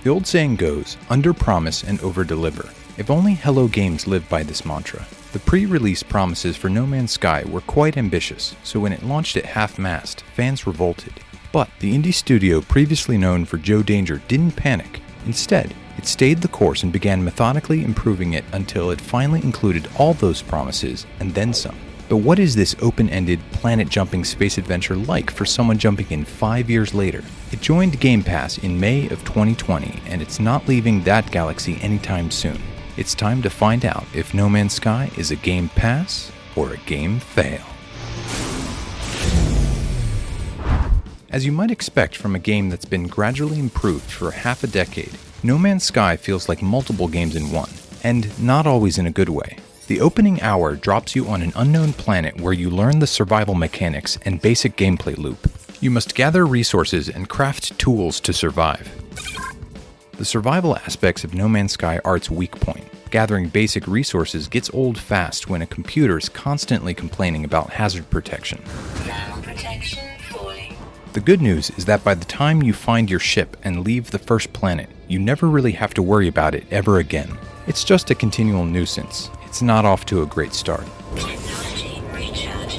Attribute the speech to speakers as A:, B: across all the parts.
A: The old saying goes, under-promise and over-deliver. If only Hello Games lived by this mantra. The pre-release promises for No Man's Sky were quite ambitious, so when it launched at half-mast, fans revolted. But the indie studio previously known for Joe Danger didn't panic. Instead, it stayed the course and began methodically improving it until it finally included all those promises and then some. But what is this open-ended, planet-jumping space adventure like for someone jumping in 5 years later? It joined Game Pass in May of 2020, and it's not leaving that galaxy anytime soon. It's time to find out if No Man's Sky is a game pass or a game fail. As you might expect from a game that's been gradually improved for half a decade, No Man's Sky feels like multiple games in one, and not always in a good way. The opening hour drops you on an unknown planet where you learn the survival mechanics and basic gameplay loop. You must gather resources and craft tools to survive. The survival aspects of No Man's Sky are its weak point. Gathering basic resources gets old fast when a computer is constantly complaining about hazard protection.
B: Thermal protection falling.
A: The good news is that by the time you find your ship and leave the first planet, you never really have to worry about it ever again. It's just a continual nuisance. It's not off to a great start.
B: Technology recharge.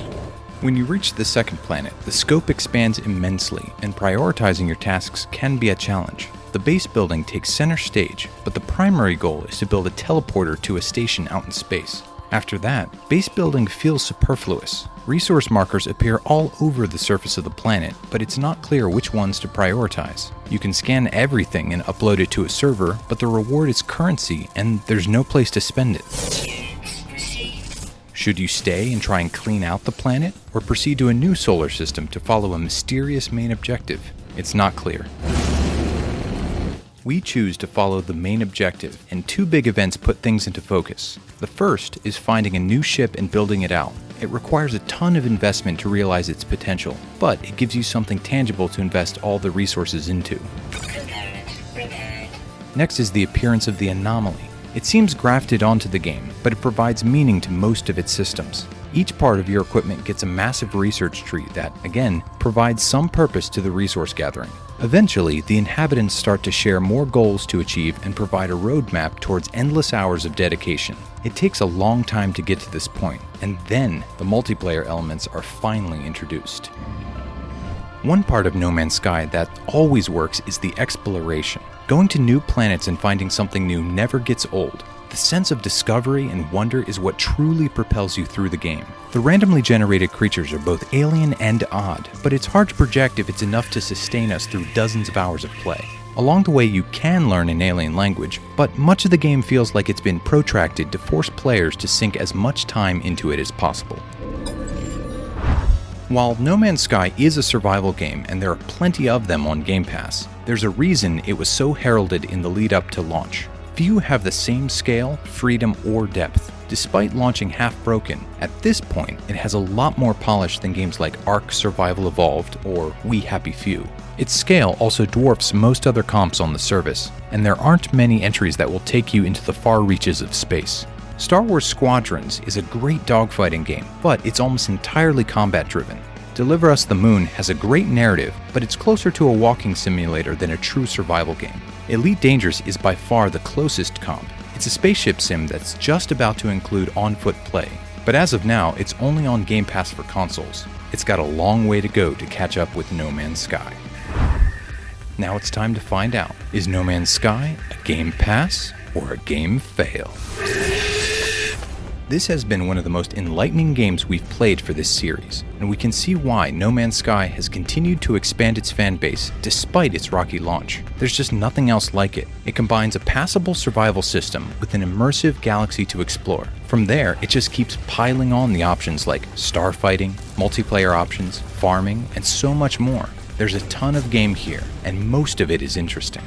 A: When you reach the second planet, the scope expands immensely, and prioritizing your tasks can be a challenge. The base building takes center stage, but the primary goal is to build a teleporter to a station out in space. After that, base building feels superfluous. Resource markers appear all over the surface of the planet, but it's not clear which ones to prioritize. You can scan everything and upload it to a server, but the reward is currency, and there's no place to spend it. Should you stay and try and clean out the planet, or proceed to a new solar system to follow a mysterious main objective? It's not clear. We choose to follow the main objective, and two big events put things into focus. The first is finding a new ship and building it out. It requires a ton of investment to realize its potential, but it gives you something tangible to invest all the resources into. Next is the appearance of the anomaly. It seems grafted onto the game, but it provides meaning to most of its systems. Each part of your equipment gets a massive research tree that, again, provides some purpose to the resource gathering. Eventually, the inhabitants start to share more goals to achieve and provide a roadmap towards endless hours of dedication. It takes a long time to get to this point, and then the multiplayer elements are finally introduced. One part of No Man's Sky that always works is the exploration. Going to new planets and finding something new never gets old. The sense of discovery and wonder is what truly propels you through the game. The randomly generated creatures are both alien and odd, but it's hard to project if it's enough to sustain us through dozens of hours of play. Along the way, you can learn an alien language, but much of the game feels like it's been protracted to force players to sink as much time into it as possible. While No Man's Sky is a survival game and there are plenty of them on Game Pass, there's a reason it was so heralded in the lead up to launch. Few have the same scale, freedom, or depth. Despite launching half-broken, at this point it has a lot more polish than games like Ark Survival Evolved or We Happy Few. Its scale also dwarfs most other comps on the service, and there aren't many entries that will take you into the far reaches of space. Star Wars Squadrons is a great dogfighting game, but it's almost entirely combat-driven. Deliver Us the Moon has a great narrative, but it's closer to a walking simulator than a true survival game. Elite Dangerous is by far the closest comp. It's a spaceship sim that's just about to include on-foot play, but as of now, it's only on Game Pass for consoles. It's got a long way to go to catch up with No Man's Sky. Now it's time to find out, is No Man's Sky a game pass or a game fail? This has been one of the most enlightening games we've played for this series, and we can see why No Man's Sky has continued to expand its fan base despite its rocky launch. There's just nothing else like it. It combines a passable survival system with an immersive galaxy to explore. From there, it just keeps piling on the options like starfighting, multiplayer options, farming, and so much more. There's a ton of game here, and most of it is interesting.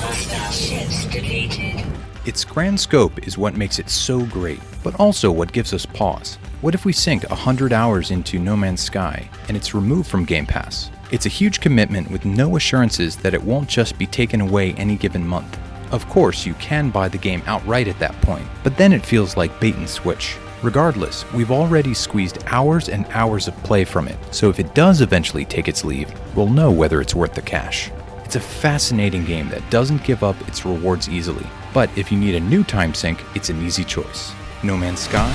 B: Hostile ships defeated.
A: Its grand scope is what makes it so great, but also what gives us pause. What if we sink 100 hours into No Man's Sky and it's removed from Game Pass? It's a huge commitment with no assurances that it won't just be taken away any given month. Of course, you can buy the game outright at that point, but then it feels like bait and switch. Regardless, we've already squeezed hours and hours of play from it, so if it does eventually take its leave, we'll know whether it's worth the cash. It's a fascinating game that doesn't give up its rewards easily, but if you need a new time sink, it's an easy choice. No Man's Sky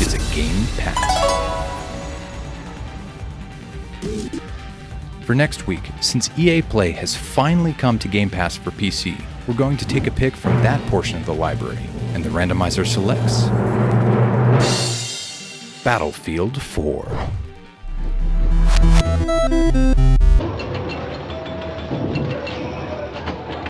A: gets a Game Pass. For next week, since EA Play has finally come to Game Pass for PC, we're going to take a pick from that portion of the library, and the randomizer selects Battlefield 4.